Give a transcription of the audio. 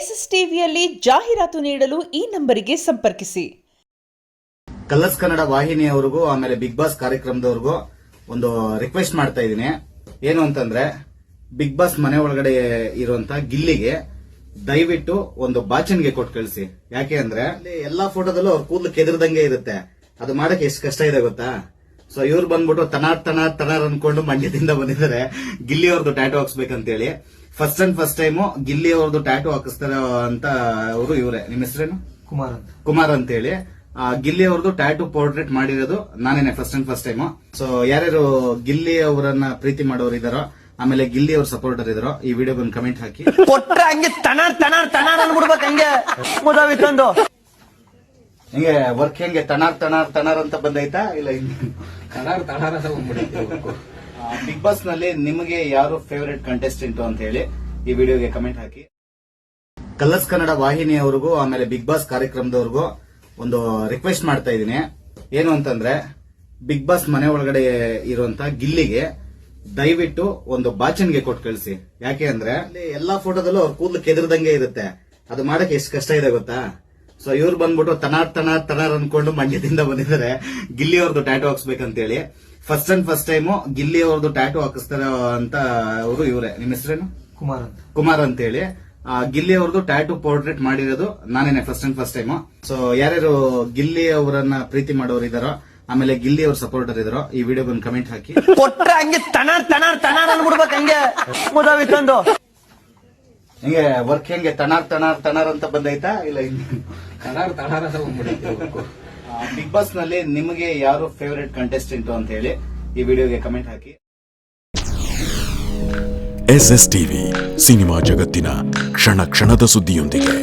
S S ಟಿವಿಯಲ್ಲಿ ಜಾಹೀರಾತು ನೀಡಲು ಈ ನಂಬರಿಗೆ ಸಂಪರ್ಕಿಸಿ. ಕಲರ್ಸ್ ಕನ್ನಡ ವಾಹಿನಿಯವರಿಗೂ ಆಮೇಲೆ ಬಿಗ್ ಬಾಸ್ ಕಾರ್ಯಕ್ರಮದವರಿಗೂ ಒಂದು ರಿಕ್ವೆಸ್ಟ್ ಮಾಡ್ತಾ ಇದ್ದೀನಿ. ಏನು ಅಂತಂದ್ರೆ, ಬಿಗ್ ಬಾಸ್ ಮನೆ ಒಳಗಡೆ ಇರುವಂತ ಗಿಲ್ಲಿಗೆ ದಯವಿಟ್ಟು ಒಂದು ಬಾಚಣಿಗೆ ಕೊಟ್ಟು ಕಳಿಸಿ. ಯಾಕೆ ಅಂದ್ರೆ ಅಲ್ಲಿ ಎಲ್ಲಾ ಫೋಟೋದಲ್ಲೂ ಅವ್ರ ಕೂದಲು ಕೆದರ್ದಂಗೆ ಇರುತ್ತೆ. ಅದು ಮಾಡಕ್ಕೆ ಎಷ್ಟು ಕಷ್ಟ ಇದೆ ಗೊತ್ತಾ. ಸೊ ಇವ್ರು ಬಂದ್ಬಿಟ್ಟು ತನಾರ್ ಅನ್ಕೊಂಡು ಮಂಡ್ಯದಿಂದ ಬಂದಿದ್ದಾರೆ ಗಿಲ್ಲಿ ಅವ್ರದ್ದು ಟ್ಯಾಟೂ ಹಾಕ್ಸ್ಬೇಕಂತೇಳಿ. ಫಸ್ಟ್ ಟೈಮ್ ಗಿಲ್ಲಿ ಅವ್ರದ್ದು ಟ್ಯಾಟೂ ಹಾಕಿಸ್ತಾರ ಅಂತ ಅವರು ಇವರೇ. ನಿಮ್ಮ ಹೆಸರೇನು? ಕುಮಾರ್ ಅಂತ ಹೇಳಿ. ಗಿಲ್ಲಿ ಅವ್ರದ್ದು ಟ್ಯಾಟೂ ಪೋರ್ಟ್ರೇಟ್ ಮಾಡಿರೋದು ನಾನೇನೆ ಫಸ್ಟ್ ಟೈಮ್. ಸೊ ಯಾರ್ಯಾರು ಗಿಲ್ಲಿ ಅವರನ್ನ ಪ್ರೀತಿ ಮಾಡೋರು ಇದಾರೋ, ಆಮೇಲೆ ಗಿಲ್ಲಿ ಅವ್ರ ಸಪೋರ್ಟರ್ ಇದಾರೋ, ಈ ವಿಡಿಯೋಗೊಂದು ಕಮೆಂಟ್ ಹಾಕಿ. ಕೊಟ್ರೆ ಹಂಗೆ ತನಾರ್ ಅನ್ಬಿಡ್ಬೇಕು. ಹಂಗೆ ಮುದಾವಿತ್ತಂದು ಹಿಂಗೆ ವರ್ಕ್ ಹೆಂಗೆ ತನಾರ್ ಅಂತ ಬಂದೈತಾ ಇಲ್ಲ? ಬಿಗ್ ಬಾಸ್ ನಲ್ಲಿ ನಿಮಗೆ ಯಾರು ಫೇವರೇಟ್ ಕಂಟೆಸ್ಟೆಂಟ್ ಅಂತ ಹೇಳಿ ಈ ವಿಡಿಯೋಗೆ ಕಮೆಂಟ್ ಹಾಕಿ. ಕಲರ್ಸ್ ಕನ್ನಡ ವಾಹಿನಿಯವರಿಗೂ ಆಮೇಲೆ ಬಿಗ್ ಬಾಸ್ ಕಾರ್ಯಕ್ರಮದವರಿಗೂ ಒಂದು ರಿಕ್ವೆಸ್ಟ್ ಮಾಡ್ತಾ ಇದ್ದೀನಿ. ಏನು ಅಂತಂದ್ರೆ, ಬಿಗ್ ಬಾಸ್ ಮನೆ ಒಳಗಡೆ ಇರುವಂತ ಗಿಲ್ಲಿಗೆ ದಯವಿಟ್ಟು ಒಂದು ಬಾಚಣಿಗೆ ಕೊಟ್ಟು ಕಳಿಸಿ. ಯಾಕೆ ಅಂದ್ರೆ ಅಲ್ಲಿ ಎಲ್ಲಾ ಫೋಟೋದಲ್ಲೂ ಅವ್ರ ಕೂದಲು ಕೆದರ್ದಂಗೆ ಇರುತ್ತೆ. ಅದು ಮಾಡಕ್ಕೆ ಎಷ್ಟು ಕಷ್ಟ ಇದೆ ಗೊತ್ತಾ. ಸೊ ಇವ್ರು ಬಂದ್ಬಿಟ್ಟು ತನಾರ್ ಅನ್ಕೊಂಡು ಮಂಡ್ಯದಿಂದ ಬಂದಿದ್ದಾರೆ ಗಿಲ್ಲಿ ಅವ್ರದ್ದು ಟ್ಯಾಟೂ ಹಾಕ್ಸ್ಬೇಕಂತೇಳಿ. ಫಸ್ಟ್ ಟೈಮ್ ಗಿಲ್ಲಿ ಅವ್ರದ್ದು ಟ್ಯಾಟೂ ಹಾಕಿಸ್ತಾರ ಅಂತ ಅವರು ಇವರೇ. ನಿಮ್ಮ ಹೆಸರೇನು? ಕುಮಾರ್ ಅಂತ ಹೇಳಿ. ಗಿಲ್ಲಿ ಅವ್ರದ್ದು ಟ್ಯಾಟೂ ಪೋರ್ಟ್ರೇಟ್ ಮಾಡಿರೋದು ನಾನೇನೆ ಫಸ್ಟ್ ಟೈಮ್. ಸೊ ಯಾರ್ಯಾರು ಗಿಲ್ಲಿ ಅವರನ್ನ ಪ್ರೀತಿ ಮಾಡೋರು ಇದಾರೋ, ಆಮೇಲೆ ಗಿಲ್ಲಿ ಅವ್ರ ಸಪೋರ್ಟರ್ ಇದಾರೋ, ಈ ವಿಡಿಯೋಗೊಂದು ಕಮೆಂಟ್ ಹಾಕಿ. ಕೊಟ್ರೆ ಹಂಗೆ ತನಾರ್ ಅನ್ಬಿಡ್ಬೇಕು. ಹಂಗೆ ಮುದಾವಿತ್ತಂದು ಹಿಂಗೆ ವರ್ಕ್ ಹೆಂಗೆ ತನಾರ್ ಅಂತ ಬಂದೈತಾ ಇಲ್ಲ? ಬಿಗ್ ಬಾಸ್ ನಲ್ಲಿ ನಿಮಗೆ ಯಾರು ಫೇವರೇಟ್ ಕಂಟೆಸ್ಟೆಂಟ್ ಅಂತ ಹೇಳಿ ಈ ವಿಡಿಯೋಗೆ ಕಮೆಂಟ್ ಹಾಕಿ. ಎಸ್ಎಸ್ ಟಿವಿ ಸಿನಿಮಾ ಜಗತ್ತಿನ ಕ್ಷಣ ಕ್ಷಣದ ಸುದ್ದಿಯೊಂದಿಗೆ.